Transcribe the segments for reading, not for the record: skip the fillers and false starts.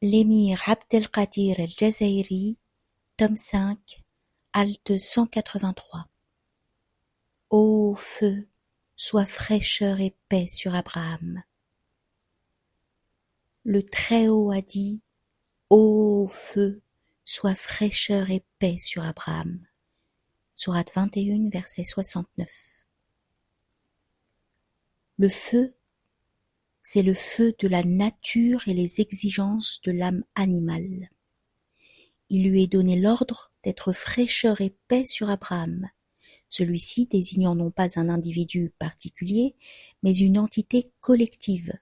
l'émir Abdelkadir el-Jazairi, tome 5, halte 183. Ô feu, sois fraîcheur et paix sur Abraham. Le Très-Haut a dit, ô feu, sois fraîcheur et paix sur Abraham. Sourate 21, verset 69. Le feu, c'est le feu de la nature et les exigences de l'âme animale. Il lui est donné l'ordre d'être fraîcheur et paix sur Abraham, celui-ci désignant non pas un individu particulier, mais une entité collective,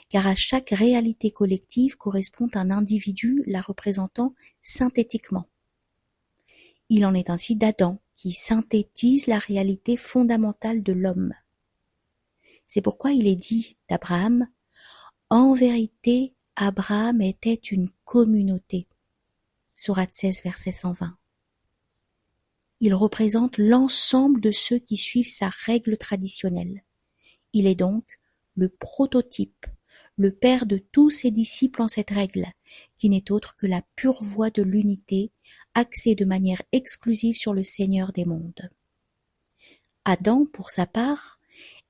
car à chaque réalité collective correspond un individu la représentant synthétiquement. Il en est ainsi d'Adam, qui synthétise la réalité fondamentale de l'homme. C'est pourquoi il est dit d'Abraham, « En vérité, Abraham était une communauté ». Sourate 16, verset 120. Il représente l'ensemble de ceux qui suivent sa règle traditionnelle. Il est donc le prototype, le père de tous ses disciples en cette règle, qui n'est autre que la pure voie de l'unité, axée de manière exclusive sur le Seigneur des mondes. Adam, pour sa part,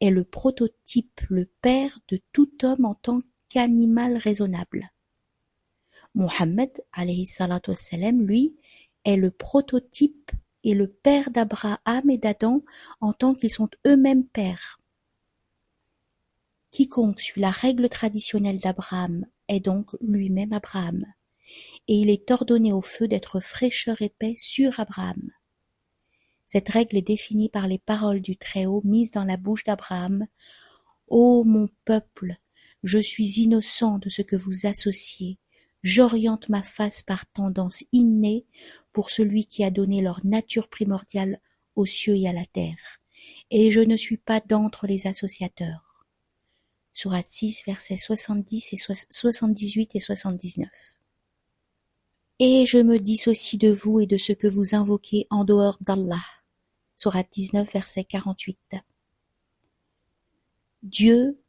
est le prototype, le père de tout homme en tant qu'animal raisonnable. Mohammed, alayhi salatu wassalam, lui, est le prototype et le père d'Abraham et d'Adam en tant qu'ils sont eux-mêmes pères. Quiconque suit la règle traditionnelle d'Abraham est donc lui-même Abraham, et il est ordonné au feu d'être fraîcheur et paix sur Abraham. Cette règle est définie par les paroles du Très-Haut mises dans la bouche d'Abraham. « Ô mon peuple, je suis innocent de ce que vous associez. J'oriente ma face par tendance innée pour celui qui a donné leur nature primordiale aux cieux et à la terre, et je ne suis pas d'entre les associateurs. » Sourate 6, versets 78 et 79. Et je me dissocie de vous et de ce que vous invoquez en dehors d'Allah. Sourate 19, verset 48. Dieu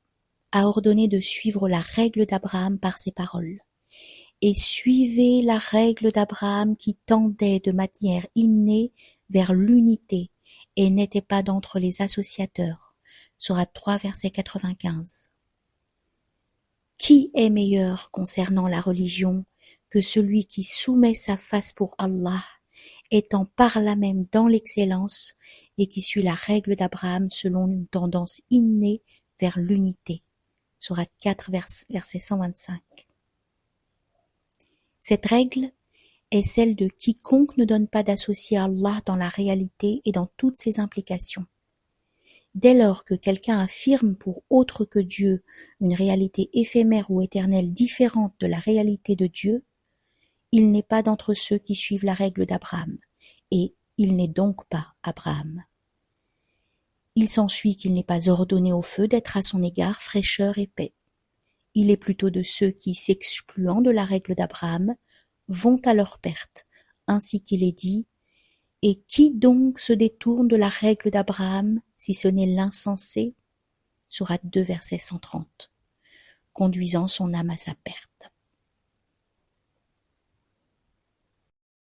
a ordonné de suivre la règle d'Abraham par ses paroles. Et suivez la règle d'Abraham qui tendait de manière innée vers l'unité et n'était pas d'entre les associateurs. Sourate 3, verset 95. Qui est meilleur concernant la religion que celui qui soumet sa face pour Allah, étant par là même dans l'excellence et qui suit la règle d'Abraham selon une tendance innée vers l'unité. Sourate 4, verset 125. Cette règle est celle de quiconque ne donne pas d'associé à Allah dans la réalité et dans toutes ses implications. Dès lors que quelqu'un affirme pour autre que Dieu une réalité éphémère ou éternelle différente de la réalité de Dieu, il n'est pas d'entre ceux qui suivent la règle d'Abraham, et il n'est donc pas Abraham. Il s'ensuit qu'il n'est pas ordonné au feu d'être à son égard fraîcheur et paix. Il est plutôt de ceux qui, s'excluant de la règle d'Abraham, vont à leur perte, ainsi qu'il est dit « Et qui donc se détourne de la règle d'Abraham, si ce n'est l'insensé » Sourate 2, verset 130, conduisant son âme à sa perte.